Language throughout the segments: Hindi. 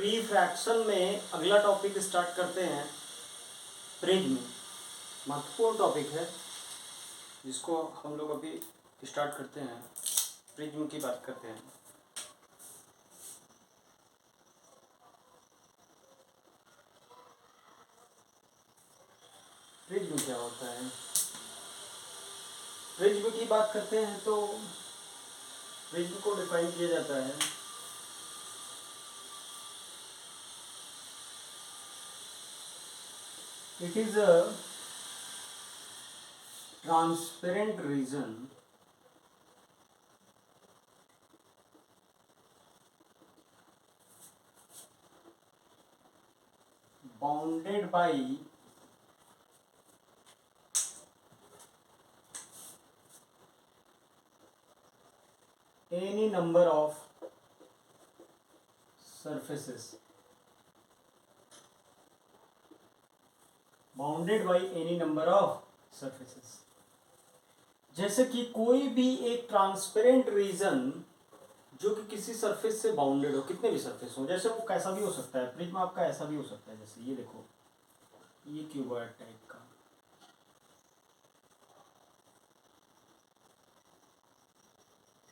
फ्री फ्रैक्शन में अगला टॉपिक स्टार्ट करते हैं। प्रिज्म महत्वपूर्ण टॉपिक है जिसको हम लोग अभी स्टार्ट करते हैं। प्रिज्म की बात करते हैं। प्रिज्म क्या होता है? प्रिज्म की बात करते हैं तो प्रिज्म को डिफाइन किया जाता है it is a transparent region bounded by any number of surfaces, bounded by any number of surfaces. जैसे कि कोई भी एक ट्रांसपेरेंट रीजन जो कि किसी सरफेस से बाउंडेड हो, कितने भी सरफेस हो, जैसे वो कैसा भी हो सकता है। प्रिज्म आपका ऐसा भी हो सकता है, जैसे ये देखो, ये क्यूबॉइड टाइप का,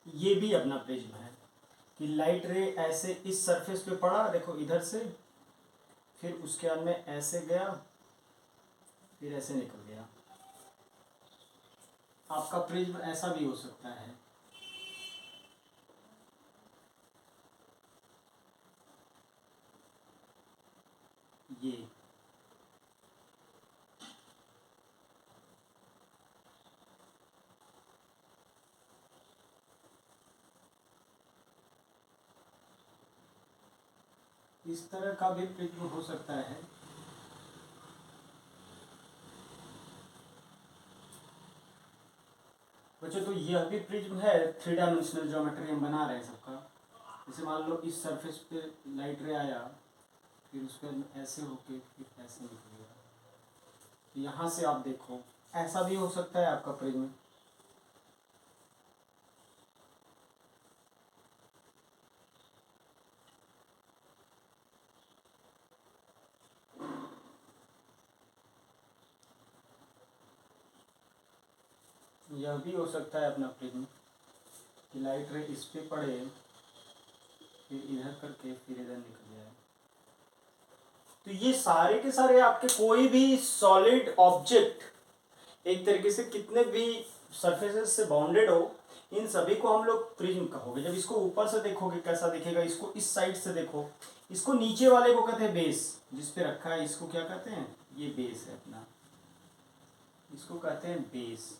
ये भी अपना प्रिज्म है कि लाइट रे ऐसे इस सरफेस पे पड़ा, देखो इधर से, फिर उसके बाद में ऐसे गया, फिर ऐसे निकल गया। आपका प्रिज्म ऐसा भी हो सकता है। ये इस तरह का भी प्रिज्म हो सकता है। बच्चों तो यह भी प्रिज्म है, 3 डायमेंशनल ज्योमेट्री हम बना रहे हैं सबका। जैसे मान लो इस सरफेस पे लाइट रे आया, फिर उस पर ऐसे होके फिर ऐसे निकल गया। तो यहाँ से आप देखो, ऐसा भी हो सकता है आपका प्रिज्म। यह भी हो सकता है अपना प्रिज्म कि लाइट रे इस पे पड़े, फिर इधर करके फिर इधर निकल जाए। तो ये सारे के सारे आपके कोई भी सॉलिड ऑब्जेक्ट एक तरीके से कितने भी सरफेसेस से बाउंडेड हो, इन सभी को हम लोग प्रिज्म कहोगे। जब इसको ऊपर से देखोगे कैसा दिखेगा, इसको इस साइड से देखो, इसको नीचे वाले को कहते हैं बेस, जिस पे रखा है इसको क्या कहते हैं, ये बेस है अपना, इसको कहते हैं बेस।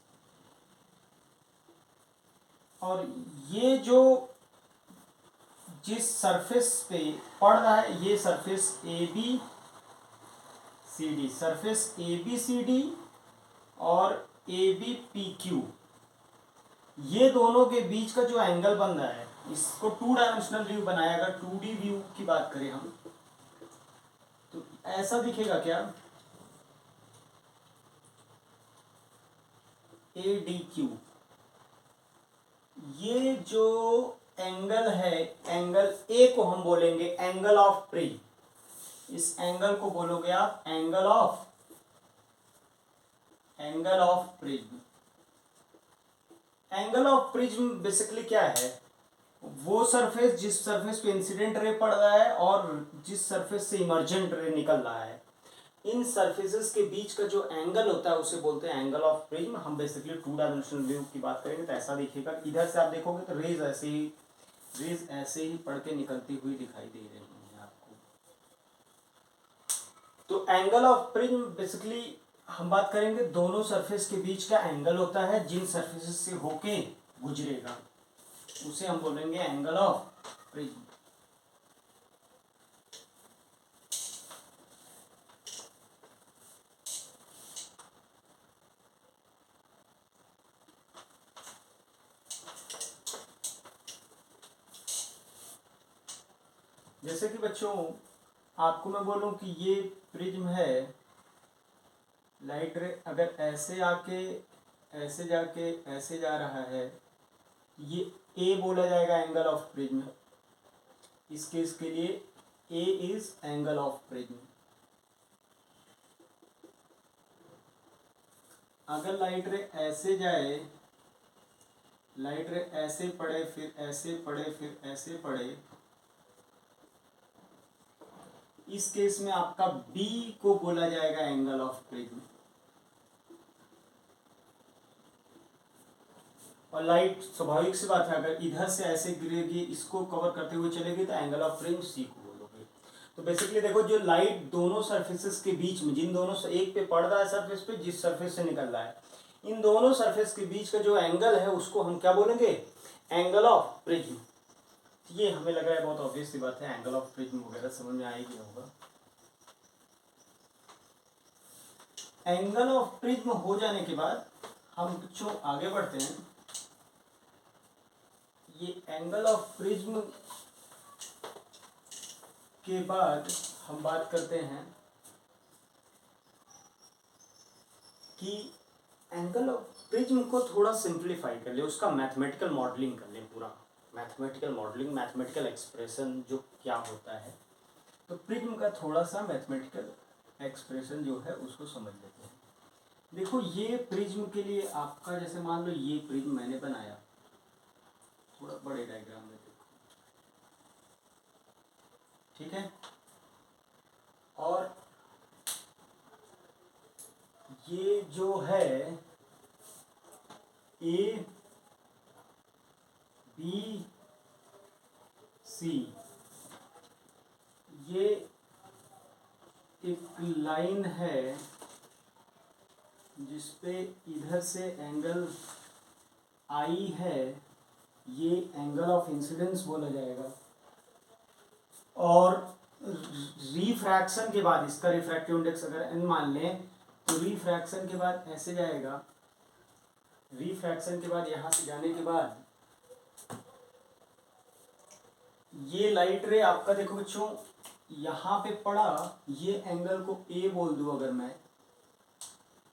और ये जो जिस सरफेस पे पड़ रहा है, ये surface A B C D, surface A B C D और ए बी पी क्यू, ये दोनों के बीच का जो एंगल बन रहा है, इसको 2 डायमेंशनल व्यू बनाया। अगर 2D व्यू की बात करें हम, तो ऐसा दिखेगा क्या, ए डी क्यू। ये जो एंगल है, एंगल ए को हम बोलेंगे एंगल ऑफ प्रिज्म। इस एंगल को बोलोगे आप angle of prism. Angle of prism basically क्या है, वो सरफेस जिस सरफेस पे इंसिडेंट रे पड़ रहा है और जिस सरफेस से इमर्जेंट रे निकल रहा है, इन सरफेसेस के बीच का जो एंगल होता है उसे बोलते हैं एंगल ऑफ प्रिज्म। हम बेसिकली 2 डायमेंशनल व्यू की बात करेंगे तो ऐसा दिखेगा। इधर से आप देखोगे तो रेज ऐसे ही पड़ के निकलती हुई दिखाई दे रही है आपको। तो एंगल ऑफ प्रिज्म बेसिकली हम बात करेंगे दोनों सरफेस के बीच का एंगल होता है, जिन सरफेसेस से होके गुजरेगा उसे हम बोलेंगे एंगल ऑफ प्रिज्म। जैसे कि बच्चों आपको मैं बोलूं कि ये प्रिज्म है, लाइट रे अगर ऐसे आके ऐसे जाके ऐसे जा रहा है, ये ए बोला जाएगा एंगल ऑफ प्रिज्म। इस केस के लिए ए इज एंगल ऑफ प्रिज्म। अगर लाइट रे ऐसे जाए, लाइट रे ऐसे पड़े, फिर ऐसे पड़े, फिर ऐसे पड़े, इस केस में आपका बी को बोला जाएगा एंगल ऑफ प्रिज्म। और लाइट स्वाभाविक सी बात है, अगर इधर से ऐसे गिरेगी, इसको कवर करते हुए चलेगी, तो एंगल ऑफ प्रिज्म सी को बोलोगे। तो बेसिकली देखो, जो लाइट दोनों सरफेसेस के बीच में, जिन दोनों से एक पे पड़ रहा है सरफेस पे, जिस सरफेस से निकल रहा है, इन दोनों सरफेस के बीच का जो एंगल है उसको हम क्या बोलेंगे? Angle of prism. ये हमें लग रहा है बहुत ऑब्वियस सी बात है, एंगल ऑफ प्रिज्म वगैरह समझ में आएगी होगा। एंगल ऑफ प्रिज्म हो जाने के बाद हम बच्चों आगे बढ़ते हैं। ये एंगल ऑफ प्रिज्म के बाद हम बात करते हैं कि एंगल ऑफ प्रिज्म को थोड़ा सिंप्लीफाई कर ले, उसका मैथमेटिकल मॉडलिंग कर ले, पूरा मैथमेटिकल मॉडलिंग, मैथमेटिकल एक्सप्रेशन जो क्या होता है। तो प्रिज्म का थोड़ा सा मैथमेटिकल एक्सप्रेशन जो है उसको समझ लेते हैं। देखो, ये प्रिज्म के लिए आपका, जैसे मान लो ये प्रिज्म मैंने बनाया, थोड़ा बड़े डायग्राम में देखो, ठीक है। और ये जो है ए बी सी, ये एक लाइन है जिसपे इधर से एंगल आई है, ये एंगल ऑफ इंसिडेंस बोला जाएगा। और रिफ्रैक्शन के बाद, इसका रिफ्रैक्टिव इंडेक्स अगर n मान लें, तो रिफ्रैक्शन के बाद ऐसे जाएगा, रिफ्रैक्शन के बाद यहाँ से जाने के बाद ये लाइट रे आपका, देखो बच्चों, यहाँ पे पड़ा, ये एंगल को A बोल दूँ अगर मैं,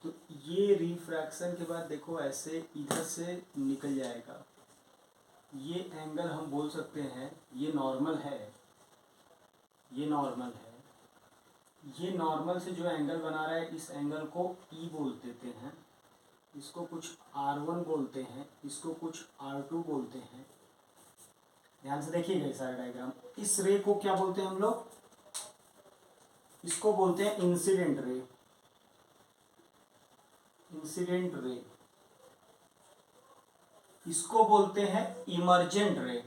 तो ये रिफ्रैक्शन के बाद देखो ऐसे इधर से निकल जाएगा। ये एंगल हम बोल सकते हैं, ये नॉर्मल है, ये नॉर्मल है। ये नॉर्मल से जो एंगल बना रहा है, इस एंगल को E बोल देते हैं, इसको कुछ R1 बोलते हैं, इसको कुछ R2 बोलते हैं। ध्यान से देखिएगा ये सारा डायग्राम। इस रे को क्या बोलते हैं हम लोग? इसको बोलते हैं इंसिडेंट रे, इंसिडेंट रे। इसको बोलते हैं इमर्जेंट रे,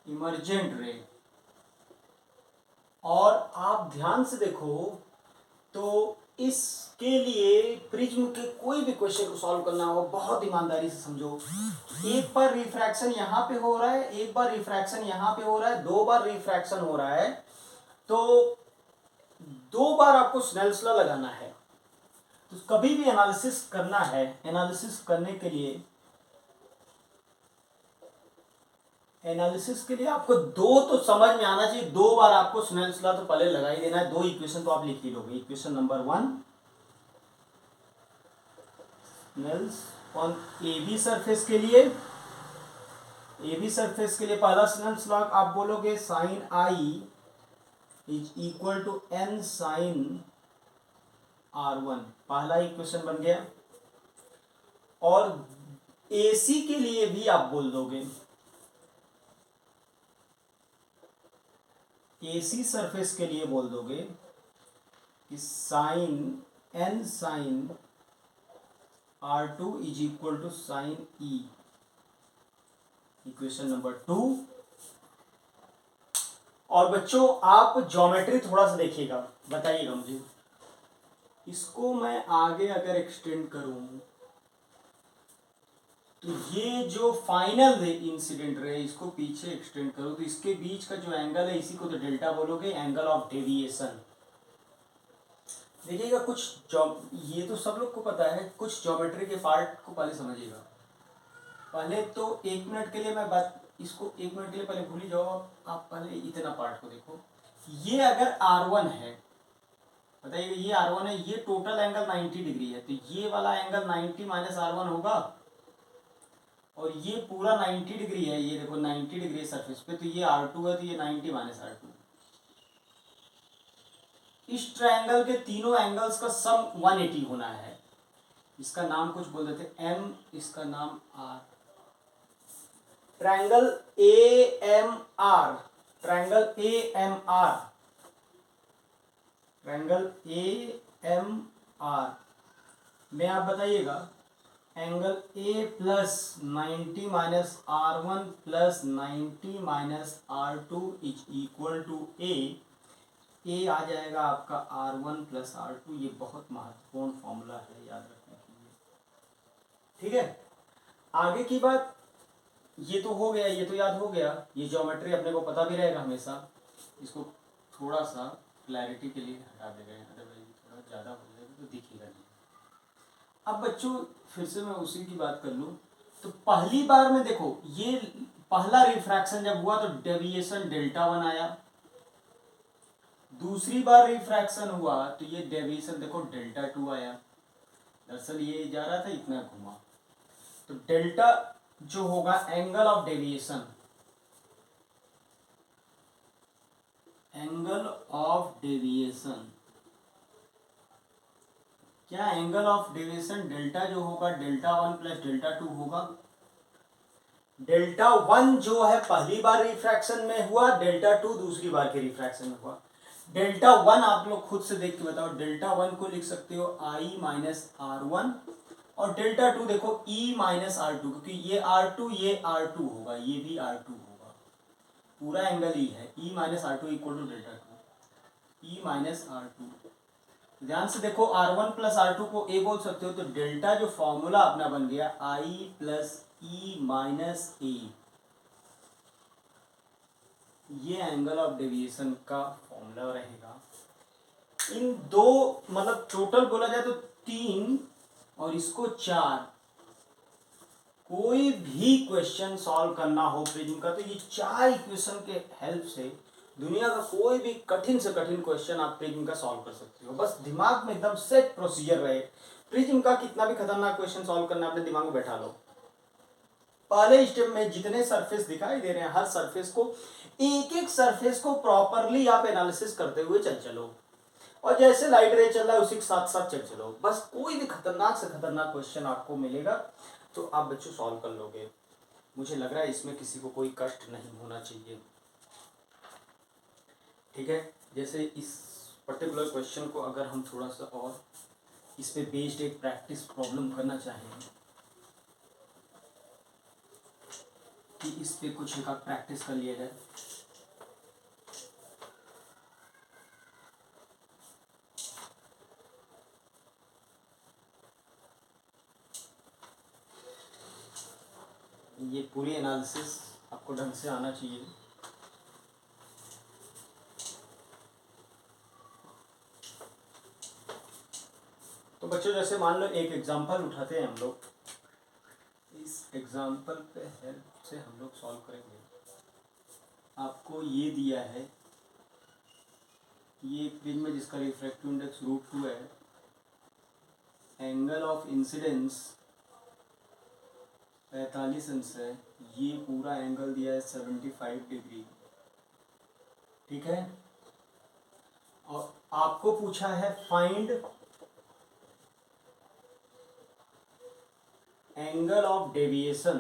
इमर्जेंट रे। और आप ध्यान से देखो तो इसके लिए प्रिज्म के कोई भी क्वेश्चन को सॉल्व करना हो, बहुत ईमानदारी से समझो। एक बार रिफ्रैक्शन यहाँ पे हो रहा है, एक बार रिफ्रैक्शन यहाँ पे हो रहा है, दो बार रिफ्रैक्शन हो रहा है, तो दो बार आपको स्नेल्स लॉ लगाना है। तो कभी भी एनालिसिस करना है, एनालिसिस करने के लिए, एनालिसिस के लिए आपको दो तो समझ में आना चाहिए, दो बार आपको स्नेल्स लॉ तो पहले लगा ही देना है। दो इक्वेशन तो आप लिख ही लोगे। Equation number 1, Snell's on AB surface के लिए, AB सरफेस के लिए पहला स्नेल्स लॉ आप बोलोगे sine I is equal to n sine R1, पहला इक्वेशन बन गया। और AC के लिए भी आप बोल दोगे, AC सरफेस के लिए बोल दोगे कि sine n sine R2 is equal to sine E, equation number 2। और बच्चों आप ज्योमेट्री थोड़ा सा देखिएगा, बताइएगा मुझे, इसको मैं आगे अगर एक्सटेंड करूं तो ये जो फाइनल रे, इंसिडेंट रे, इसको पीछे एक्सटेंड करो तो इसके बीच का जो एंगल है, इसी को तो डेल्टा बोलोगे, एंगल ऑफ डेविएशन। देखिएगा कुछ ये तो सब लोग को पता है, कुछ ज्योमेट्री के पार्ट को पहले समझिएगा। पहले तो 1 मिनट के लिए मैं बात, इसको 1 मिनट के लिए पहले भूल ही जाओ, आप पहले इतना पार्ट को देखो। ये अगर R1 है, बताइए, ये R1 है, ये टोटल एंगल 90 डिग्री है, तो ये वाला एंगल 90 माइनस R1 होगा। और ये पूरा 90 डिग्री है, ये देखो 90 डिग्री सरफेस पे, तो ये R2 है, तो ये 90 माइनस R2। इस ट्रायंगल के तीनों एंगल्स का सम 180 होना है। इसका नाम कुछ बोल देते M, इसका नाम R। Triangle AMR, triangle AMR, triangle AMR में आप बताइएगा angle A plus 90 minus R1 plus 90 minus R2 is equal to A आ जाएगा आपका R1 प्लस R2। ये बहुत महत्वपूर्ण फॉर्मूला है, याद रखने के लिए। ठीक है, आगे की बात, ये तो हो गया, ये तो याद हो गया, ये ज्योमेट्री अपने को पता भी रहेगा हमेशा। इसको थोड़ा सा क्लैरिटी के लिए हटा देगा, अदरवाइज थोड़ा ज़्यादा हो जाएगा तो दिखेगा नहीं। अब बच्चों फिर से मैं उसी की बात कर लूँ, तो पहली बार में देखो, ये पहला रिफ्रैक्शन जब हुआ तो डेविएशन Δ1 आया। दूसरी बार रिफ्रैक्शन हुआ तो ये डेविएशन देखो Δ2 आया। दरअसल ये जा रहा था, इतना घुमा, तो डेल्टा जो होगा angle of deviation, angle of deviation, क्या एंगल ऑफ डेविएशन डेल्टा जो होगा Δ1 प्लस Δ2 होगा। Δ1 जो है पहली बार रिफ्रैक्शन में हुआ, Δ2 दूसरी बार के रिफ्रैक्शन में हुआ। Δ1 आप लोग खुद से देख के बताओ, Δ1 को लिख सकते हो I माइनस R1, और Δ2 देखो E माइनस R2, क्योंकि ये R2 ये R2 होगा, ये भी R2 होगा, पूरा एंगल E है। E minus R2 equal to Δ2, E minus R2। ध्यान से देखो, R1 प्लस R2 को A बोल सकते हो, तो डेल्टा जो फॉर्मूला अपना बन गया I plus E minus A, ये एंगल ऑफ डेविएशन का फॉर्मूला रहेगा। इन दो, मतलब टोटल बोला जाए तो 3 और इसको 4, कोई भी क्वेश्चन सॉल्व करना हो प्रिज्म का, तो ये 4 इक्वेशन के हेल्प से दुनिया का कोई भी कठिन से कठिन क्वेश्चन आप प्रिज्म का सॉल्व कर सकते हो। बस दिमाग में एकदम सेट प्रोसीजर रहे। प्रिज्म का कितना भी खतरनाक क्वेश्चन सॉल्व करना अपने दिमाग में बैठा लो। पहले स्टेप में जितने सरफेस दिखाई दे रहे हैं, हर सरफेस को, एक एक सरफेस को प्रॉपरली आप एनालिसिस करते हुए चलो, और जैसे लाइट रे चल रहा है उसी के साथ साथ चलो। बस कोई भी खतरनाक से खतरनाक क्वेश्चन आपको मिलेगा तो आप बच्चों सॉल्व कर लोगे। मुझे लग रहा है इसमें किसी को कोई कष्ट नहीं होना चाहिए। ठीक है, जैसे इस पर्टिकुलर क्वेश्चन को अगर हम थोड़ा सा और इस पे बेस्ड एक प्रैक्टिस प्रॉब्लम करना चाहें, कि इस पे कुछ एक प्रैक्टिस कर लिया जाए। ये पूरी एनालिसिस आपको ढंग से आना चाहिए। तो बच्चों जैसे मान लो एक एग्जांपल उठाते हैं हम लोग, इस एग्जांपल पे हेल्प से हम लोग सॉल्व करेंगे। आपको ये दिया है, ये प्रिज्म में जिसका रिफ्रैक्टिव इंडेक्स √2 है, एंगल ऑफ इंसिडेंस 45 अंश है, ये पूरा एंगल दिया है 75 डिग्री। ठीक है, और आपको पूछा है find angle of deviation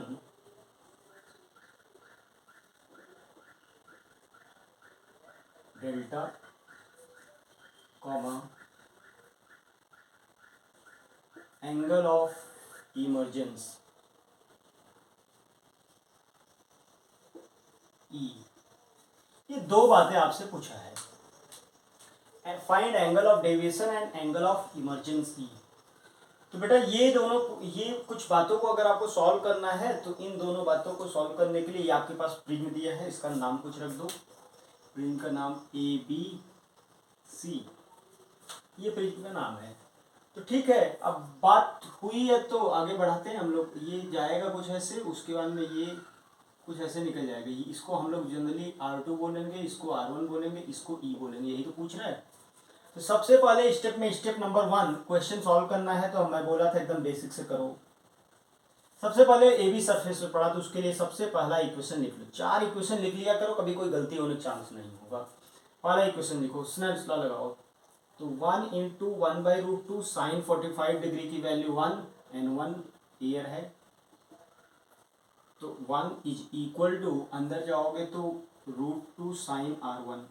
delta comma angle of emergence E. ये दो बातें आपसे पूछा है, find angle of deviation and angle of emergence E. तो बेटा ये दोनों, ये कुछ बातों को अगर आपको सॉल्व करना है तो इन दोनों बातों को सॉल्व करने के लिए ये आपके पास प्रिज्म दिया है, इसका नाम कुछ रख दो, प्रिज्म का नाम ABC, ये प्रिज्म का नाम है। तो ठीक है, अब बात हुई है तो आगे बढ़ाते हैं हम लोग। ये जाएगा कुछ ऐसे, उसके बाद में ये कुछ ऐसे निकल जाएगा। इसको हम लोग जनरली R2 बोलेंगे, इसको R1 बोलेंगे, इसको E बोलेंगे, यही तो पूछ रहा है। तो सबसे पहले स्टेप में, स्टेप नंबर 1 क्वेश्चन सॉल्व करना है, तो मैं बोला था एकदम बेसिक से करो। सबसे पहले ए बी सरफेस पे पढ़ा, तो उसके लिए सबसे पहला इक्वेशन लिख लो। 4 इक्वेशन लिख लिया करो, कभी कोई गलती होने का चांस नहीं होगा। पहला इक्वेशन लिखो, स्नेल्स लॉ लगाओ। तो 1 इंटू 1/√2 साइन 45 डिग्री की वैल्यू 1 एंड 1 ईयर है, तो 1 इज इक्वल टू, अंदर जाओगे तो √2 साइन R1।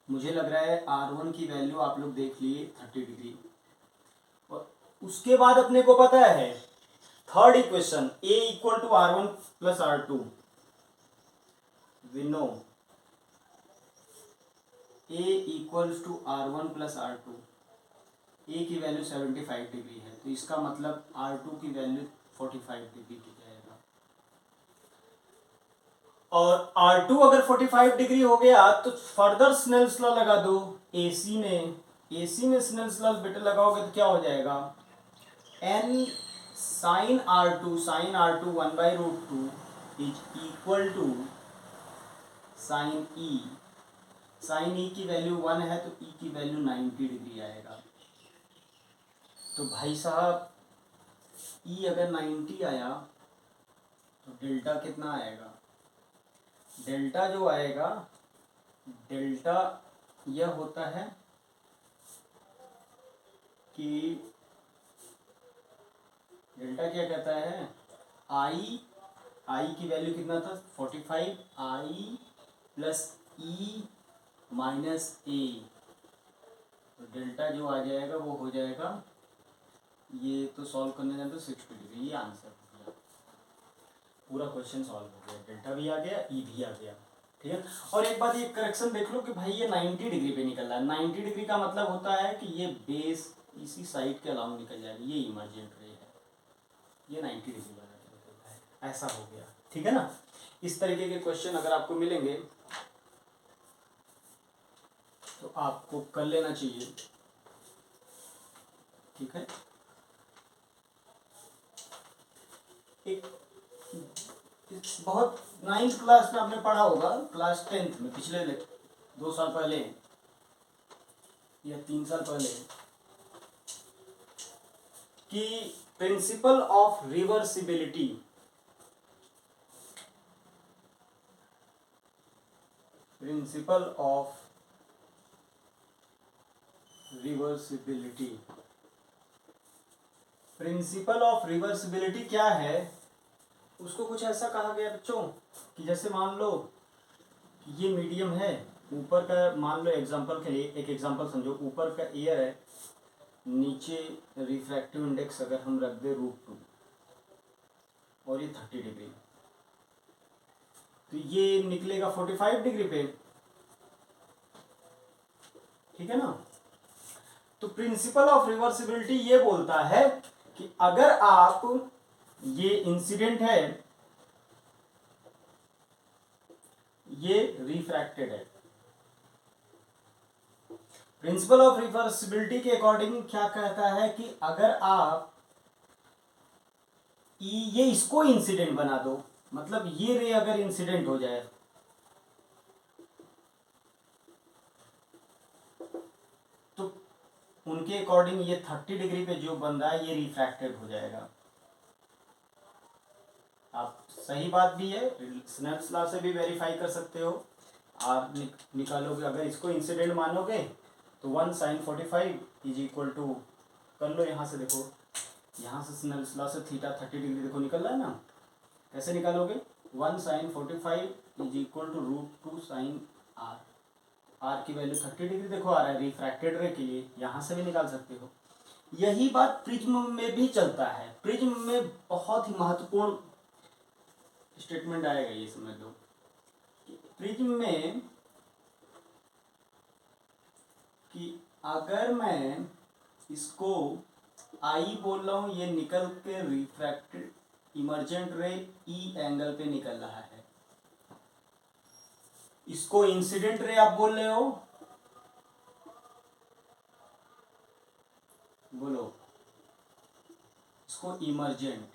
मुझे लग रहा है R1 की वैल्यू आप लोग देख लिए 30 डिग्री। और उसके बाद अपने को पता है third equation, A equal to R1 plus R2। We know A equals to R1 plus R2। A की वैल्यू 75 डिग्री है, तो इसका मतलब R2 की वैल्यू 45 डिग्री की जाएगा। और R2 अगर 45 डिग्री हो गया तो फर्दर स्नेल्स लॉ लगा दो। AC में स्नेल्स लॉ बेटा लगाओगे तो क्या हो जाएगा, n sine R2 1/√2 is equal to sine E की वैल्यू 1 है, तो E की वैल्यू 90 डिग्री आएगा। तो भाई साहब E अगर 90 आया तो डेल्टा कितना आएगा, डेल्टा जो आएगा, डेल्टा यह होता है कि डेल्टा क्या कहता है, आई की वैल्यू कितना था 45, आई प्लस ई माइनस ए, तो डेल्टा जो आ जाएगा वो हो जाएगा, ये तो सॉल्व करने जाए तो 60 डिग्री, ये आंसर हो गया। पूरा क्वेश्चन सॉल्व हो गया, डेल्टा भी आ गया, ई भी आ गया। ठीक है। और एक बात ये करेक्शन देख लो कि भाई ये 90 डिग्री पे निकल रहा है। 90 डिग्री का मतलब होता है कि ये बेस इसी साइड के अलाउंग निकल जाएगा, ये इमर्जेंट रे है, ये 90 डिग्री बना के निकलता है। ऐसा हो गया। ठीक है ना। इस तरीके के क्वेश्चन अगर आपको मिलेंगे तो आपको कर लेना चाहिए। ठीक है। एक बहुत 9th क्लास में आपने पढ़ा होगा, क्लास 10th में, पिछले 2 साल पहले या 3 साल पहले, कि principle of reversibility, principle of reversibility, principle of reversibility क्या है, उसको कुछ ऐसा कहा गया बच्चों कि जैसे मान लो ये मीडियम है, ऊपर का मान लो एग्जांपल के लिए एक एग्जांपल समझो, ऊपर का एयर है, नीचे रिफ्रैक्टिव इंडेक्स अगर हम रख दे √2 और ये 30 डिग्री, तो ये निकलेगा 45 डिग्री पे। ठीक है ना। तो प्रिंसिपल ऑफ रिवर्सिबिलिटी ये बोलता है कि अगर आप, ये इंसिडेंट है, ये रिफ्रैक्टेड है, प्रिंसिपल ऑफ रिवर्सिबिलिटी के अकॉर्डिंग क्या कहता है कि अगर आप ये इसको इंसिडेंट बना दो, मतलब ये रे अगर इंसिडेंट हो जाए तो उनके अकॉर्डिंग ये 30 डिग्री पे जो बन रहा है ये रिफ्रैक्टेड हो जाएगा। आप सही बात भी है, स्नेल्स लॉ से भी वेरीफाई कर सकते हो। आप निकालोगे, अगर इसको इंसिडेंट मानोगे तो 1 साइन 45 इज इक्वल टू, कर लो यहाँ से, देखो यहाँ से स्नेल्स लॉ से थीटा 30 डिग्री देखो निकल रहा है ना, कैसे निकालोगे, 1 sine 45 is equal to √2 sine R, R की वैल्यू 30 डिग्री देखो आ रहा है, रिफ्रैक्टेड रे के लिए यहाँ से भी निकाल सकते हो। यही बात प्रिज्म में भी चलता है। प्रिज्म में बहुत ही महत्वपूर्ण स्टेटमेंट आएगा, ये समझ लो। प्रिज्म में कि अगर मैं इसको आई बोल रहा हूं, ये निकल के रिफ्रैक्टेड इमर्जेंट रे ई एंगल पे निकल रहा है, इसको इंसिडेंट रे आप बोल रहे हो, बोलो इसको इमर्जेंट।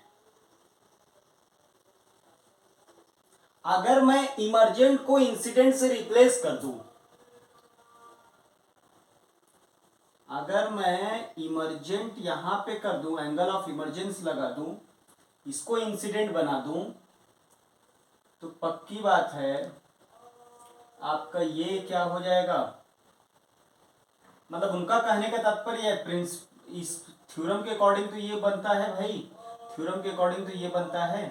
अगर मैं इमर्जेंट को इंसिडेंट से रिप्लेस कर दूं, अगर मैं इमर्जेंट यहां पे कर दूं, एंगल ऑफ इमर्जेंस लगा दूं, इसको इंसिडेंट बना दूं तो पक्की बात है आपका ये क्या हो जाएगा, मतलब उनका कहने का तात्पर्य है प्रिंस इस थ्योरम के अकॉर्डिंग तो ये बनता है भाई, थ्योरम के अकॉर्डिंग तो ये बनता है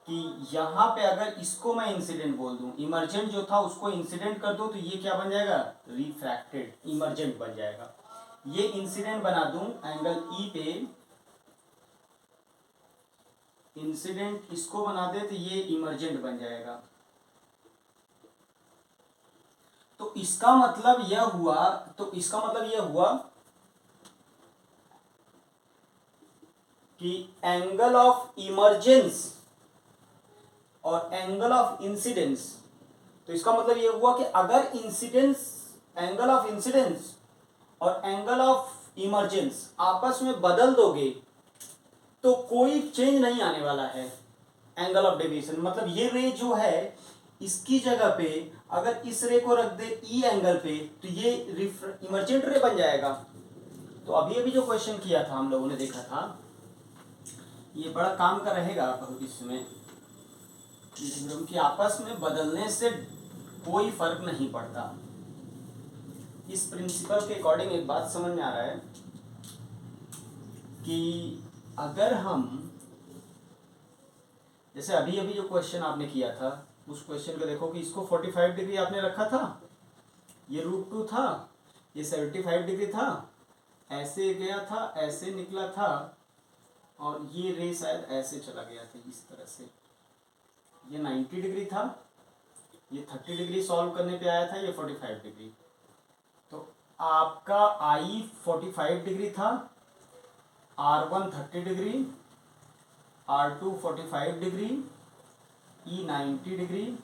कि यहाँ पे अगर इसको मैं इंसिडेंट बोल दूं, इमर्जेंट जो था उसको इंसिडेंट कर दो तो ये क्या बन जाएगा, रिफ्रैक्टेड इमर्जेंट बन जाएगा। ये इंसिडेंट बना दूं एंगल ई पे, इंसिडेंट इसको बना दे तो ये इमर्जेंट बन जाएगा। तो इसका मतलब यह हुआ, तो इसका मतलब यह हुआ कि एंगल ऑफ इमर्जेंस और एंगल ऑफ इंसिडेंस, तो इसका मतलब यह हुआ कि अगर इंसिडेंस, एंगल ऑफ इंसिडेंस और एंगल ऑफ इमर्जेंस आपस में बदल दोगे तो कोई चेंज नहीं आने वाला है एंगल ऑफ डेविएशन। मतलब ये रे जो है इसकी जगह पे अगर इस रे को रख दे ई एंगल पे तो ये इमर्जेंट रे बन जाएगा। तो अभी अभी जो क्वेश्चन किया था हम लोगों ने देखा था, ये बड़ा काम का रहेगा भविष्य में कि आपस में बदलने से कोई फर्क नहीं पड़ता। इस प्रिंसिपल के अकॉर्डिंग एक बात समझ में आ रहा है कि अगर हम जैसे अभी अभी जो क्वेश्चन आपने किया था उस क्वेश्चन को देखो कि इसको 45 डिग्री आपने रखा था, ये √2 था, ये 75 डिग्री था, ऐसे गया था, ऐसे निकला था और ये रे शायद ऐसे चला गया था इस तरह से, ये 90 डिग्री था, ये 30 डिग्री सॉल्व करने पे आया था, ये 45 डिग्री। तो आपका I 45 डिग्री था, R1 30 degree, R2 45 degree, E 90 degree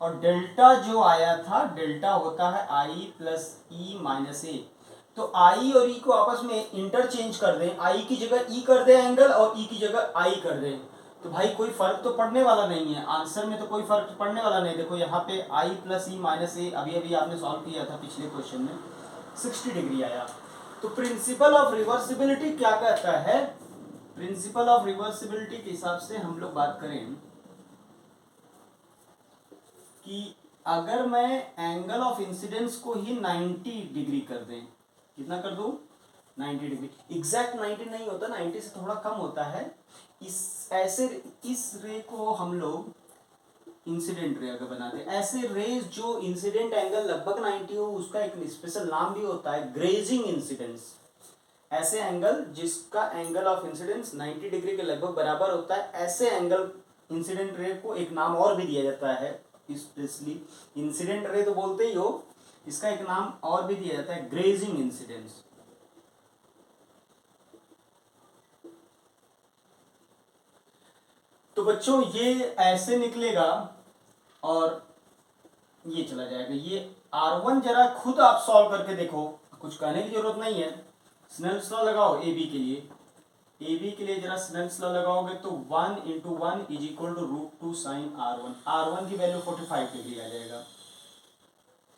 और डेल्टा जो आया था, डेल्टा होता है I प्लस E माइनस ए। तो I और E को आपस में इंटरचेंज कर दें, I की जगह E कर दें एंगल और E की जगह I कर दें, तो भाई कोई फर्क तो पड़ने वाला नहीं है, आंसर में तो कोई फर्क पड़ने वाला नहीं। देखो यहाँ पे I प्लस E माइनस ए अभी अभी आपने सॉल्व किया था पिछले क्वेश्चन में, 60 डिग्री आया। तो प्रिंसिपल ऑफ रिवर्सिबिलिटी क्या कहता है, प्रिंसिपल ऑफ रिवर्सिबिलिटी के हिसाब से हम लोग बात करें कि अगर मैं एंगल ऑफ इंसिडेंस को ही 90 डिग्री कर दें, कितना कर दूं, 90 डिग्री, एग्जैक्ट 90 नहीं होता, 90 से थोड़ा कम होता है। इस रे को हम लोग इंसिडेंट रे अगर बनाते हैं, ऐसे रेज जो इंसिडेंट एंगल लगभग 90 हो उसका एक स्पेशल नाम भी होता है ग्रेजिंग इंसिडेंस। ऐसे एंगल जिसका एंगल ऑफ इंसिडेंस 90 डिग्री के लगभग बराबर होता है, ऐसे एंगल इंसिडेंट रे को एक नाम और भी दिया जाता है, स्पेशली इंसिडेंट रे तो बोलते ही हो, इसका एक नाम और भी दिया जाता है ग्रेजिंग इंसिडेंस। तो बच्चों ये ऐसे निकलेगा और ये चला जाएगा, ये R1 जरा खुद आप सॉल्व करके देखो, कुछ कहने की जरूरत नहीं है, स्नेल्स लॉ लगाओ ए बी के लिए, ए बी के लिए जरा स्नेल्स लॉ लगाओगे तो 1 × 1 = √2 sin R1, R1 की वैल्यू 45 डिग्री आ जाएगा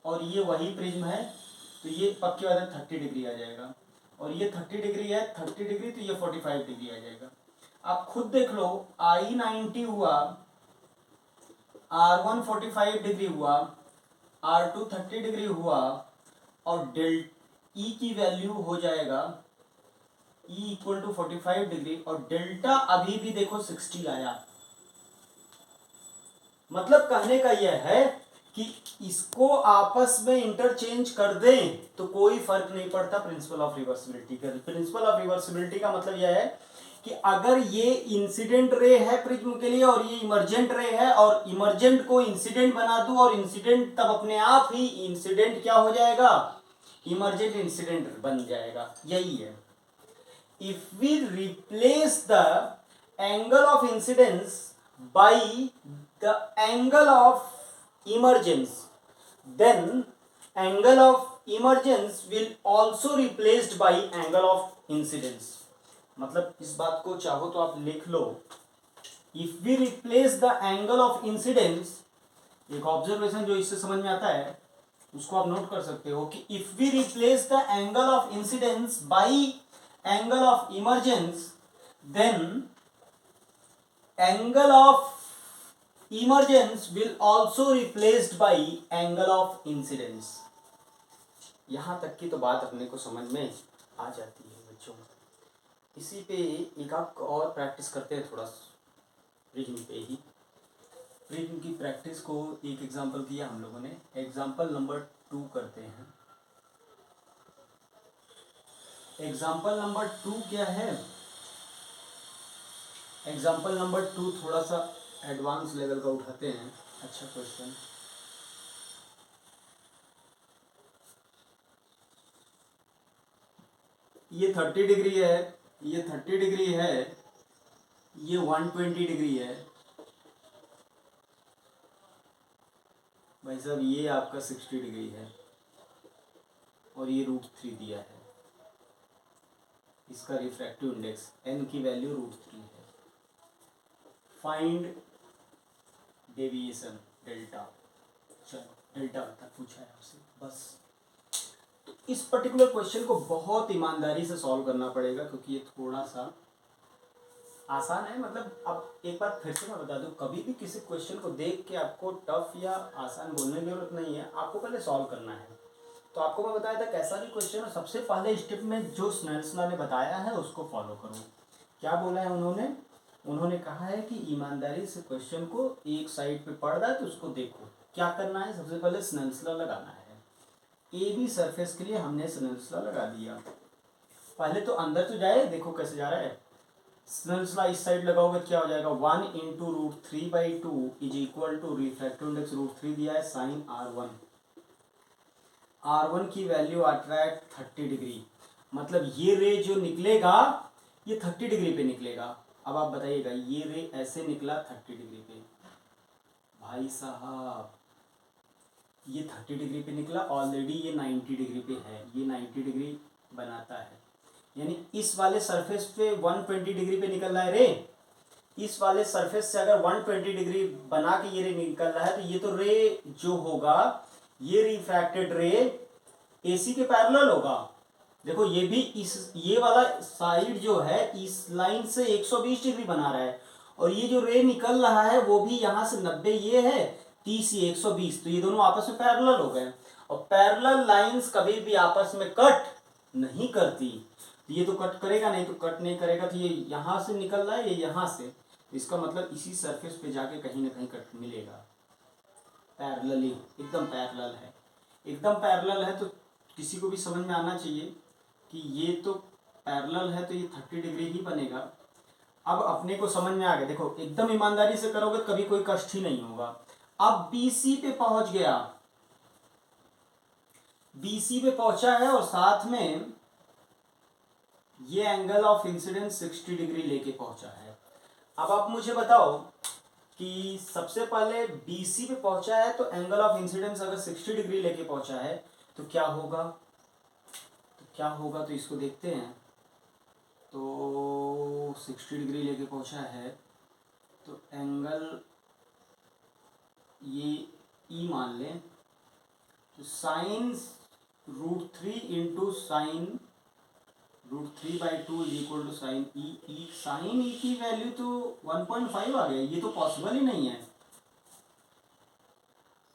और ये वही प्रिज्म है तो ये पक्की बात है 30 डिग्री आ जाएगा और ये 30 डिग्री है, 30 डिग्री तो ये 45 डिग्री आ जाएगा। आप खुद देख लो, I 90 हुआ, R1 45 डिग्री हुआ, R2 30 डिग्री हुआ और डेल E की वैल्यू हो जाएगा E = 45 डिग्री और डेल्टा अभी भी देखो 60 आया। मतलब कहने का यह है कि इसको आपस में इंटरचेंज कर दें तो कोई फर्क नहीं पड़ता प्रिंसिपल ऑफ रिवर्सिबिलिटी का। प्रिंसिपल ऑफ रिवर्सिबिलिटी का मतलब यह है कि अगर ये इंसिडेंट रे है प्रिज्म के लिए और ये इमर्जेंट रे है और इमर्जेंट को इंसिडेंट बना दूं और इंसिडेंट तब अपने आप ही इंसिडेंट क्या हो जाएगा, इमर्जेंट इंसिडेंट बन जाएगा, यही है। If we replace the angle of incidence by the angle of emergence, then angle of emergence will also replaced by angle of incidence। मतलब इस बात को चाहो तो आप लिख लो, if we replace the angle of incidence, एक ऑब्जर्वेशन जो इससे समझ में आता है उसको आप नोट कर सकते हो कि if we replace the angle of incidence by angle of emergence, then angle of emergence will also replaced by angle of incidence. यहां तक की तो बात अपने को समझ में आ जाती है बच्चों। इसी पे एक आप और प्रैक्टिस करते हैं थोड़ा रीजनिंग पे ही। रीजनिंग की प्रैक्टिस को एक एग्जांपल किया हम लोगों ने, एग्जांपल नंबर 2 करते हैं। एग्जांपल नंबर 2 क्या है? एग्जांपल नंबर 2 थोड़ा सा एडवांस लेवल का उठाते हैं। अच्छा क्वेश्चन, ये 30 डिग्री है, ये 30 डिग्री है, ये 120 डिग्री है। भाई साहब ये आपका 60 डिग्री है और ये √3 दिया है। इसका रिफ्रैक्टिव इंडेक्स n की वैल्यू √3 है। Find deviation delta. चलो डेल्टा तक पूछा है आपसे बस। तो इस पर्टिकुलर क्वेश्चन को बहुत ईमानदारी से सॉल्व करना पड़ेगा क्योंकि ये थोड़ा सा आसान है। मतलब अब एक बार फिर से मैं बता दूं, कभी भी किसी क्वेश्चन को देख के आपको टफ या आसान बोलने की जरूरत नहीं है, आपको पहले सॉल्व करना है। तो आपको मैं बताया था कैसा भी क्वेश्चन हो, सबसे पहले स्टेप में जो स्नेल्स लॉ ने बताया है उसको फॉलो करो। क्या बोला है उन्होंने कहा है कि ईमानदारी से क्वेश्चन को एक साइड पे पढ़ रहा है तो उसको देखो। क्या करना है, सबसे पहले स्नेल्स लॉ लगाना है। ए बी सरफेस के लिए हमने स्नेल्स लॉ लगा दिया। पहले तो अंदर तो जाए, देखो कैसे जा रहा है। स्नेल्स लॉ इस साइड लगाओगे क्या हो जाएगा, 1 into √3/2 is equal to refractive index √3 दिया है साइन R1 की वैल्यू आता है 30 डिग्री। मतलब ये रे जो निकलेगा ये 30 डिग्री पे निकलेगा। अब आप बताइएगा, ये रे ऐसे निकला 30 डिग्री पे, भाई साहब ये 30 डिग्री पे निकला, ऑलरेडी ये 90 डिग्री पे है, ये 90 डिग्री बनाता है। यानी इस वाले सरफेस पे 120 डिग्री पे निकल रहा है रे। इस वाले सरफेस से अगर 120 डिग्री बना के ये रे निकल रहा है तो ये तो रे जो होगा ये रिफ्रैक्टेड रे एसी के पैरेलल होगा। देखो ये भी ये वाला साइड जो है इस लाइन से 120 डिग्री बना रहा है और ये जो रे निकल रहा है वो भी यहाँ से 90 ये है, 30 ये 120, तो ये दोनों आपस में पैरेलल हो गए। और पैरेलल लाइंस कभी भी आपस में कट नहीं करती। ये तो कट करेगा नहीं, तो कट नहीं करेगा तो ये यहाँ से निकल रहा है, ये यहाँ से, इसका मतलब इसी सरफेस पे जाके कहीं ना कहीं कट मिलेगा। पैरेलली एकदम पैरेलल है, एकदम पैरेलल है तो किसी को भी समझ में आना चाहिए कि ये तो पैरेलल है तो ये 30 डिग्री ही बनेगा। अब अपने को समझ में आ गया। देखो एकदम ईमानदारी से करोगे तो कभी कोई कष्ट ही नहीं होगा। अब BC पे पहुंच गया, BC पे पहुंचा है और साथ में ये एंगल ऑफ इंसिडेंस 60 डिग्री लेके पहुंचा है। अब आप मुझे बताओ कि सबसे पहले BC पे पहुंचा है तो एंगल ऑफ इंसिडेंस अगर 60 डिग्री लेके पहुंचा है तो क्या होगा, तो इसको देखते हैं। तो 60 डिग्री लेके पहुंचा है तो एंगल ये E मान लें, तो sine √3 into sine √3/2 is equal to sine E. Sine E की वैल्यू तो 1.5 आ गया, ये तो पॉसिबल ही नहीं है।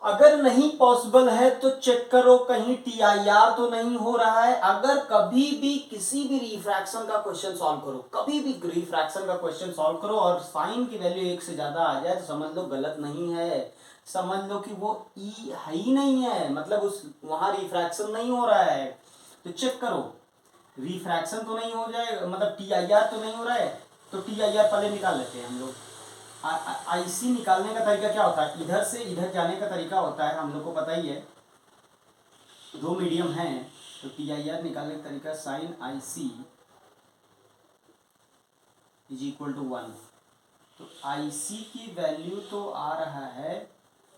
अगर नहीं पॉसिबल है तो चेक करो कहीं TIR तो नहीं हो रहा है। अगर कभी भी किसी भी रिफ्रैक्शन का क्वेश्चन सॉल्व करो, कभी भी रिफ्रैक्शन का क्वेश्चन सॉल्व करो और साइन की वैल्यू 1 से ज्यादा आ जाए तो समझ लो गलत नहीं है, समझ लो कि वो ई है ही नहीं है, मतलब उस वहां रिफ्रैक्शन नहीं हो रहा है। तो चेक करो रिफ्रैक्शन तो नहीं हो जाए, मतलब TIR तो नहीं हो रहा है। तो TIR पहले निकाल लेते हैं हम लोग। IC निकालने का तरीका क्या होता है, इधर से इधर जाने का तरीका होता है, हम लोग को पता ही है, दो मीडियम हैं तो TIR निकालने का तरीका sine IC is equal to 1। तो IC की वैल्यू तो आ रहा है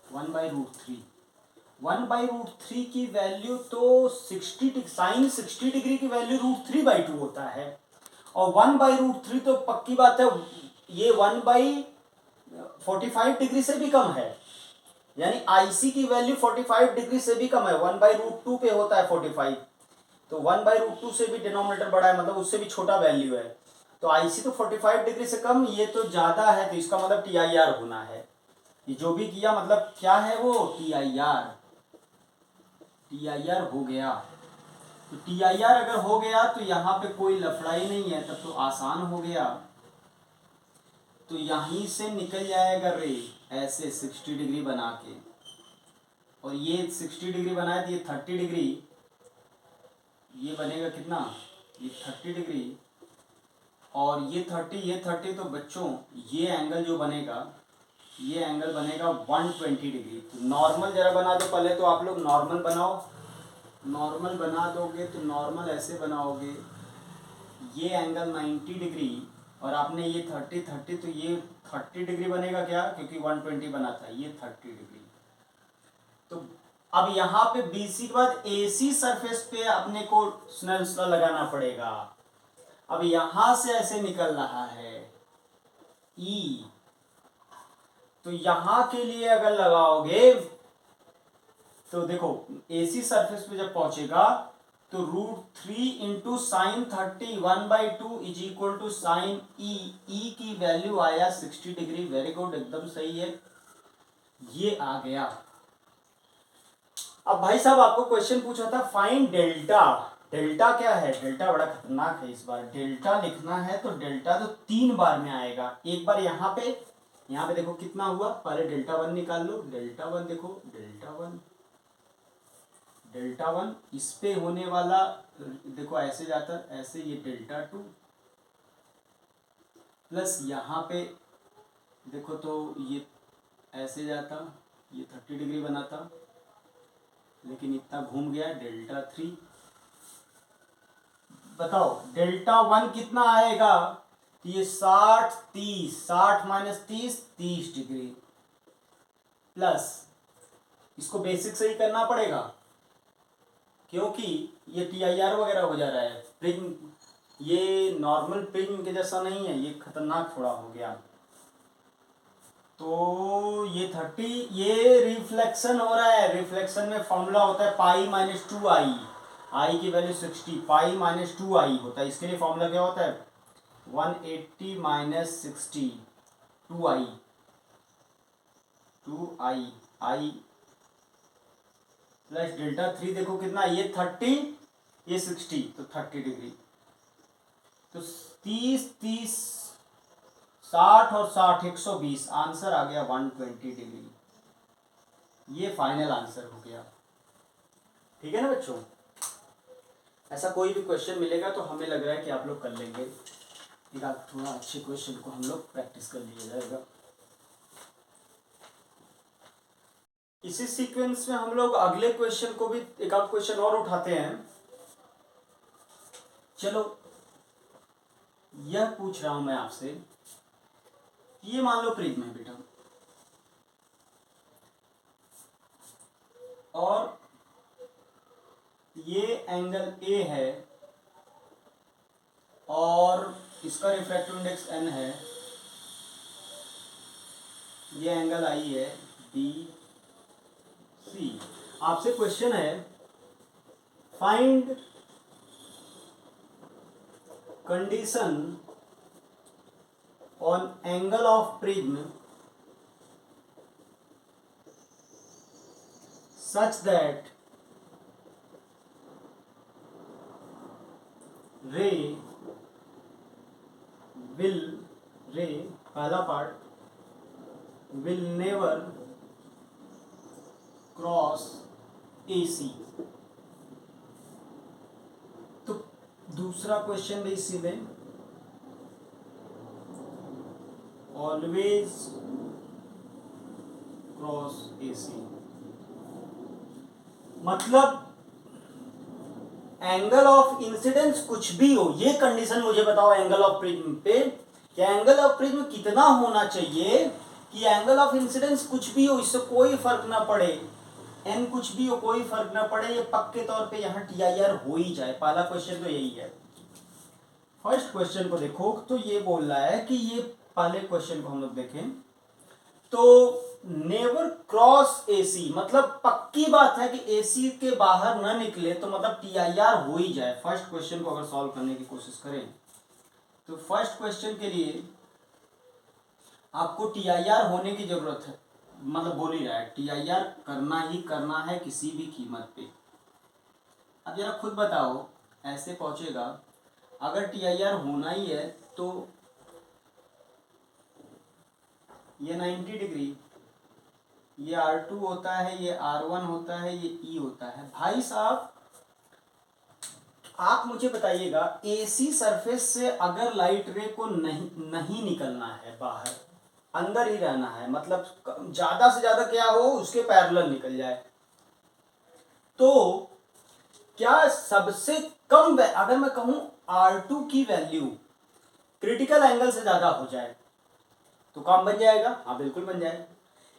1/√3। 1/√3 की वैल्यू तो 60 साइन 60 डिग्री की वैल्यू √3/2 होता है और 1/√3 तो पक्की बात है ये 1/45 डिग्री से भी कम है। यानी IC की वैल्यू 45 डिग्री से भी कम है, 1/√2 पे होता है 45, तो 1/√2 से भी डिनोमिनेटर बड़ा है, मतलब उससे भी छोटा वैल्यू है। तो आईसी तो 45 डिग्री से कम, ये तो ज्यादा है, तो इसका मतलब टीआईआर होना है। ये जो भी किया मतलब क्या है वो, टीआईआर। टीआईआर हो गया। तो टीआईआर अगर हो गया तो यहाँ पे कोई लफड़ाई नहीं है, तब तो आसान हो गया। तो यहीं से निकल जाएगा रे ऐसे 60 डिग्री बना के, और ये 60 डिग्री बनाए तो ये 30 डिग्री, ये बनेगा कितना, ये 30 डिग्री, और ये 30 तो बच्चों ये एंगल जो बनेगा, ये एंगल बनेगा 120 डिग्री। तो नॉर्मल जरा बना दो पहले, तो आप लोग नॉर्मल बनाओ। नॉर्मल बना दोगे तो नॉर्मल ऐसे बनाओगे, ये एंगल 90 डिग्री, और आपने ये 30 तो ये 30 डिग्री बनेगा क्या, क्योंकि 120 बना था, ये 30 डिग्री। तो अब यहाँ पे बीसी के बाद एसी सरफेस पे अपने को स्नेल्स लॉ लगाना पड़ेगा। अब यहां से ऐसे निकल रहा है ई, तो यहां के लिए अगर लगाओगे तो देखो एसी सरफेस पे जब पहुंचेगा तो √3 into sine 30 1/2 is equal to sine E. E की वैल्यू आया 60 डिग्री। वेरी गुड, एकदम सही है, ये आ गया। अब भाई साहब आपको क्वेश्चन पूछा था फाइंड डेल्टा। डेल्टा क्या है, डेल्टा बड़ा खतरनाक है। इस बार डेल्टा लिखना है तो डेल्टा तो 3 बार में आएगा। एक बार यहाँ पे देखो कितना हुआ, पहले डेल्टा 1 निकाल लो। डेल्टा 1 देखो, डेल्टा 1 इस पे होने वाला देखो ऐसे जाता, ऐसे ये डेल्टा 2 प्लस यहाँ पे देखो तो ये ऐसे जाता, ये 30 डिग्री बनाता, लेकिन इतना घूम गया, डेल्टा 3। बताओ डेल्टा 1 कितना आएगा, तो ये 60 30, 60 माइनस 30 30 डिग्री, प्लस इसको बेसिक से ही करना पड़ेगा क्योंकि ये टीआईआर वगैरह हो जा रहा है। प्रिज्म ये नॉर्मल प्रिज्म के जैसा नहीं है, ये खतरनाक थोड़ा हो गया। तो ये 30, ये रिफ्लेक्शन हो रहा है। रिफ्लेक्शन में फॉर्मूला होता है पाई माइनस 2i, आई की वैल्यू 60, पाई माइनस 2i होता है। इसके लिए फॉर्मूला क्या होता है, 180 माइनस 60 2i, आई प्लस डेल्टा 3 देखो कितना, ये 30 ये 60, तो 30 डिग्री। तो 30 30 60 और 60 120, आंसर आ गया 120 डिग्री। ये फाइनल आंसर हो गया। ठीक है ना बच्चों, ऐसा कोई भी क्वेश्चन मिलेगा तो हमें लग रहा है कि आप लोग कर लेंगे। एक आध थोड़ा अच्छे क्वेश्चन को हम लोग प्रैक्टिस कर लिया जाएगा। इसी सीक्वेंस में हम लोग अगले क्वेश्चन को भी एक आध क्वेश्चन और उठाते हैं। चलो यह पूछ रहा हूं मैं आपसे, ये मान लो प्रिज्म है बेटा, और ये एंगल ए है और इसका रिफ्रैक्टिव इंडेक्स n है, ये एंगल आई है बी सी। आपसे क्वेश्चन है find condition on angle of prism such that ray पहला part will never cross AC। तो दूसरा क्वेश्चन भी इसी में, ऑलवेज क्रॉस AC मतलब एंगल ऑफ इंसिडेंस कुछ भी हो, ये कंडीशन मुझे बताओ एंगल ऑफ प्रिज्म पे, क्या एंगल ऑफ प्रिज्म कितना होना चाहिए कि एंगल ऑफ इंसिडेंस कुछ भी हो, इससे कोई फर्क ना पड़े, एन कुछ भी हो कोई फर्क ना पड़े, ये पक्के तौर पे यहाँ टीआईआर हो ही जाए। पहला क्वेश्चन तो यही है। फर्स्ट क्वेश्चन को देखो तो ये बोल रहा है कि ये पहले क्वेश्चन को हम लोग देखें तो नेवर क्रॉस एसी मतलब पक्की बात है कि एसी के बाहर न निकले, तो मतलब टीआईआर हो ही जाए। फर्स्ट क्वेश्चन को अगर सॉल्व करने की कोशिश करें तो फर्स्ट क्वेश्चन के लिए आपको TIR होने की जरूरत है, मतलब बोल ही रहा है TIR करना ही करना है किसी भी कीमत पे। अब जरा खुद बताओ, ऐसे पहुंचेगा अगर TIR होना ही है तो ये 90 डिग्री, ये R2 होता है, ये R1 होता है, ये E होता है। भाई साहब आप मुझे बताइएगा, AC सरफेस से अगर लाइट रे को नहीं निकलना है बाहर, अंदर ही रहना है, मतलब ज्यादा से ज्यादा क्या हो उसके पैरेलल निकल जाए, तो क्या सबसे कम अगर मैं कहूं R2 की वैल्यू क्रिटिकल एंगल से ज्यादा हो जाए तो काम बन जाएगा? हाँ बिल्कुल बन जाएगा।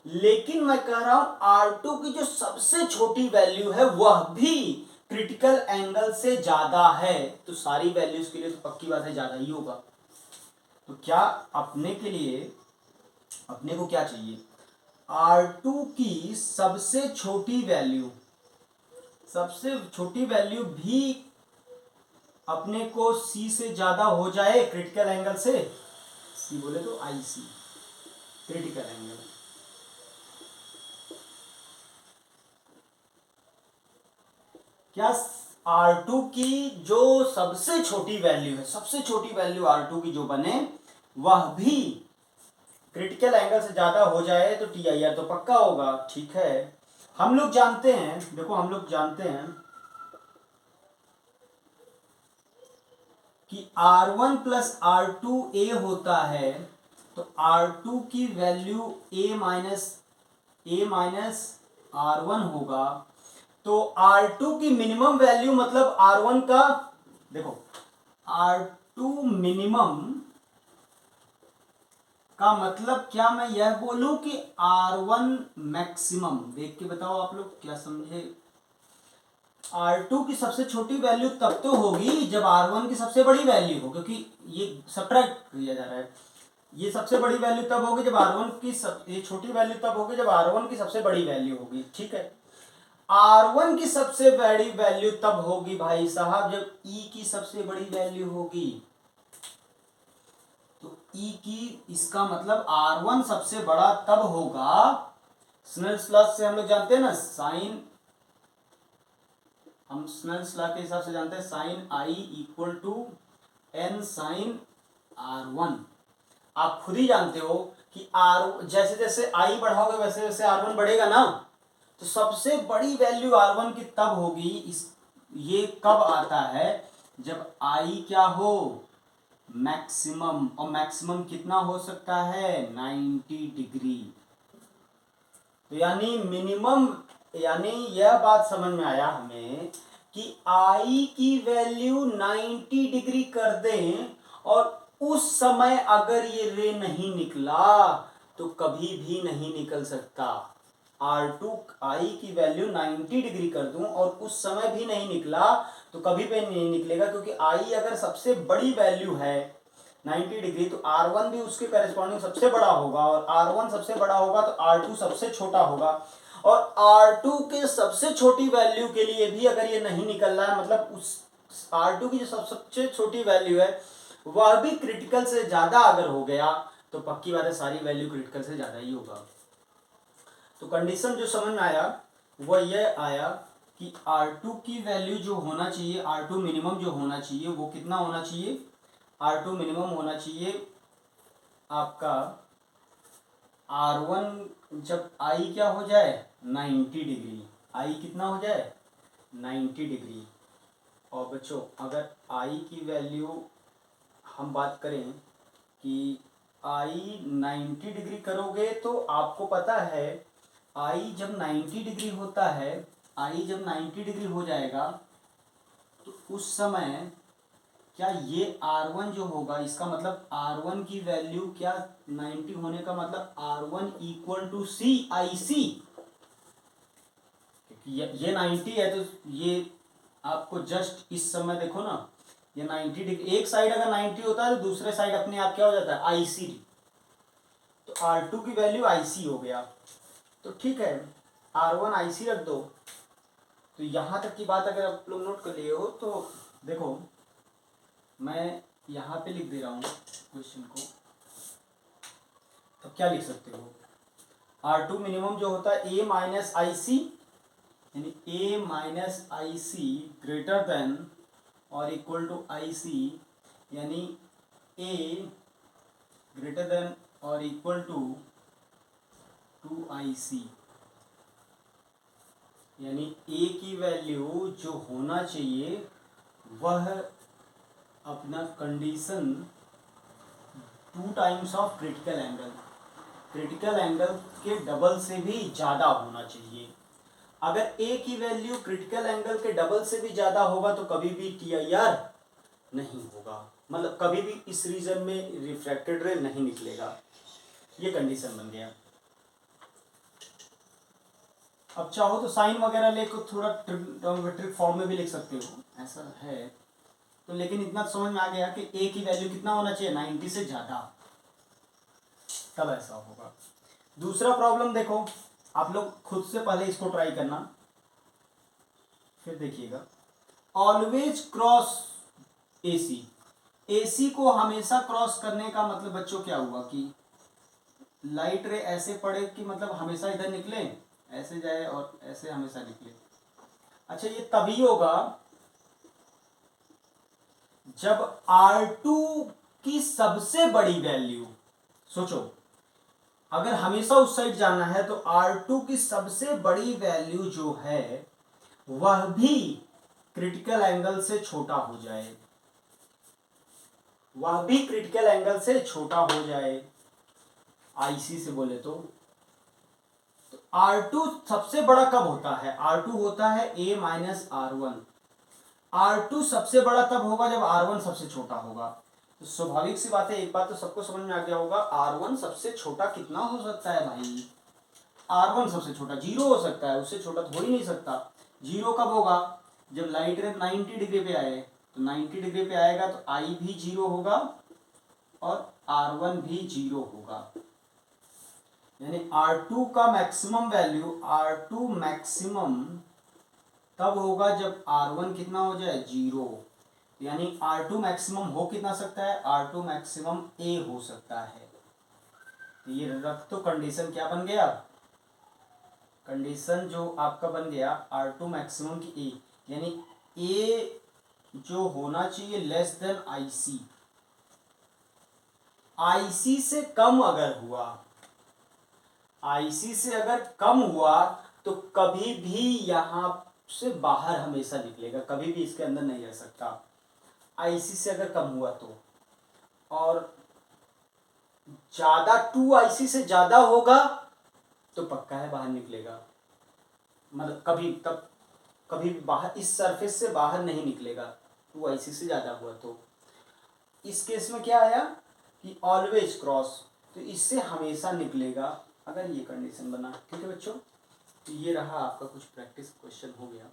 लेकिन मैं कह रहा हूं R2 की जो सबसे छोटी वैल्यू है वह भी क्रिटिकल एंगल से ज्यादा है, तो सारी वैल्यूज के लिए तो पक्की बात है ज्यादा ही होगा। तो क्या अपने को क्या चाहिए? R2 की सबसे छोटी वैल्यू भी अपने को C से ज्यादा हो जाए क्रिटिकल एंगल से, C बोले तो IC क्रिटिकल एंगल। क्या R2 की जो सबसे छोटी वैल्यू है, सबसे छोटी वैल्यू R2 की जो बने वह भी क्रिटिकल एंगल से ज्यादा हो जाए तो TIR तो पक्का होगा। ठीक है, हम लोग जानते हैं, देखो हम लोग जानते हैं कि R1 प्लस R2 A होता है, तो R2 की वैल्यू A माइनस R1 होगा। तो R2 की मिनिमम वैल्यू मतलब R1 का, देखो R2 मिनिमम का मतलब क्या मैं यह बोलूं कि R1 मैक्सिमम? देख के बताओ आप लोग क्या समझे। R2 की सबसे छोटी वैल्यू तब तो होगी जब R1 की सबसे बड़ी वैल्यू हो, क्योंकि ये सब्ट्रैक्ट किया जा रहा है। ये सबसे बड़ी वैल्यू तब होगी जब R1 की ये छोटी वैल्यू तब होगी जब R1 की सबसे बड़ी वैल्यू होगी। ठीक है, R1 की सबसे बड़ी वैल्यू तब होगी भाई साहब जब E की सबसे बड़ी वैल्यू होगी। तो E की, इसका मतलब R1 सबसे बड़ा तब होगा, स्नेल्स लॉ से हम लोग जानते हैं ना, हम स्नेल्स लॉ के हिसाब से जानते हैं sine I equal to N sine R1। आप खुद ही जानते हो कि जैसे जैसे I बढ़ाओगे वैसे वैसे R1 बढ़ेगा ना। तो सबसे बड़ी वैल्यू R1 की तब होगी, ये कब आता है? जब I क्या हो? मैक्सिमम। और मैक्सिमम कितना हो सकता है? 90 डिग्री। तो यानी मिनिमम, यानी यह बात समझ में आया हमें कि I की वैल्यू 90 डिग्री कर दें और उस समय अगर ये रे नहीं निकला तो कभी भी नहीं निकल सकता। R2 I की वैल्यू 90 डिग्री कर दूं और उस समय भी नहीं निकला तो कभी भी नहीं निकलेगा, क्योंकि I अगर सबसे बड़ी वैल्यू है 90 डिग्री तो R1 भी उसके करेस्पॉन्डिंग सबसे बड़ा होगा, और R1 सबसे बड़ा होगा तो R2 सबसे छोटा होगा। और R2 के सबसे छोटी वैल्यू के लिए भी अगर ये नहीं निकल रहा है, मतलब उस R2 की जो सबसे छोटी वैल्यू है वह भी क्रिटिकल से ज्यादा अगर हो गया तो पक्की बात है सारी वैल्यू क्रिटिकल से ज्यादा ही होगा। तो कंडीशन जो समझ में आया वह यह आया कि R2 की वैल्यू जो होना चाहिए, R2 मिनिमम जो होना चाहिए वो कितना होना चाहिए? R2 मिनिमम होना चाहिए आपका R1 जब I क्या हो जाए? 90 डिग्री। I कितना हो जाए? 90 डिग्री। और बच्चों अगर I की वैल्यू हम बात करें कि I 90 डिग्री करोगे तो आपको पता है I जब 90 डिग्री होता है, I जब 90 डिग्री हो जाएगा तो उस समय क्या ये R1 जो होगा, इसका मतलब R1 की वैल्यू क्या 90 होने का मतलब R1 इक्वल टू CIC। ये 90 है तो ये आपको जस्ट इस समय देखो ना, ये 90 डिग्री, एक साइड अगर 90 होता है तो दूसरे साइड अपने आप क्या हो जाता है? IC। तो R2 की वैल्यू IC हो गया। तो ठीक है, R1 IC रख दो। तो यहां तक की बात अगर आप लोग नोट कर लिए हो तो देखो, मैं यहाँ पे लिख दे रहा हूँ क्वेश्चन को, तो क्या लिख सकते हो, R2 मिनिमम जो होता है A माइनस आई सी, यानी A minus I C greater than और इक्वल टू आई सी, यानी A ग्रेटर देन और इक्वल टू आई सी, यानी A की वैल्यू जो होना चाहिए वह अपना condition 2 times of critical angle, critical angle के डबल से भी ज़्यादा होना चाहिए। अगर A की वैल्यू क्रिटिकल एंगल के डबल से भी ज़्यादा होगा तो कभी भी TIR नहीं होगा, मतलब कभी भी इस रीजन में रिफ्रैक्टेड रे नहीं निकलेगा। ये कंडीशन बन गया। अब चाहो तो साइन वगैरह लेकर थोड़ा ट्रिग्नोमेट्रिक फॉर्म में भी लिख सकते हो, ऐसा है तो, लेकिन इतना समझ में आ गया कि A की वैल्यू कितना होना चाहिए, 90 से ज़्यादा, तब ऐसा होगा। दूसरा प्रॉब्लम देखो, आप लोग खुद से पहले इसको ट्राई करना, फिर देखिएगा। ऑलवेज क्रॉस AC, AC को हमेशा क्रॉस करने का मतलब बच्चों क्या हुआ कि लाइट रे ऐसे पड़े कि मतलब हमेशा इधर निकले, ऐसे जाए और ऐसे हमेशा निकले। अच्छा, ये तभी होगा जब R2 की सबसे बड़ी वैल्यू, सोचो अगर हमेशा उस साइड जाना है तो R2 की सबसे बड़ी वैल्यू जो है वह भी क्रिटिकल एंगल से छोटा हो जाए, वह भी क्रिटिकल एंगल से छोटा हो जाए, IC से बोले तो R2 सबसे बड़ा कब होता है, R2 होता है A माइनस R1। R2 सबसे बड़ा तब होगा जब R1 सबसे छोटा होगा। तो स्वाभाविक सी बात है, एक बात तो सबको समझ में आ गया होगा, R1 सबसे छोटा कितना हो सकता है भाई, R1 सबसे छोटा 0 हो सकता है, उससे छोटा तो हो ही नहीं सकता। 0 कब होगा, जब लाइट रे 90 डिग्री पे आए, तो 90 डिग्री पे आएगा तो I भी 0 होगा और R1 भी 0 होगा, यानी R2 का मैक्सिमम वैल्यू, R2 मैक्सिमम तब होगा जब R1 कितना हो जाए 0, यानी R2 मैक्सिमम हो कितना सकता है, R2 मैक्सिमम A हो सकता है। तो ये रख तो कंडीशन क्या बन गया, कंडीशन जो आपका बन गया R2 मैक्सिमम की A, यानी A जो होना चाहिए लेस देन IC, IC से कम अगर हुआ, IC से अगर कम हुआ तो कभी भी यहां से बाहर हमेशा निकलेगा, कभी भी इसके अंदर नहीं रह सकता, IC से अगर कम हुआ तो, और ज्यादा 2IC से ज्यादा होगा तो पक्का है बाहर निकलेगा, मतलब कभी तब कभी बाहर इस सरफेस से बाहर नहीं निकलेगा, 2IC से ज्यादा हुआ तो। इस केस में क्या आया कि ऑलवेज क्रॉस, तो इससे हमेशा निकलेगा अगर ये कंडीशन बना। ठीक है बच्चों, तो ये रहा आपका कुछ प्रैक्टिस क्वेश्चन हो गया।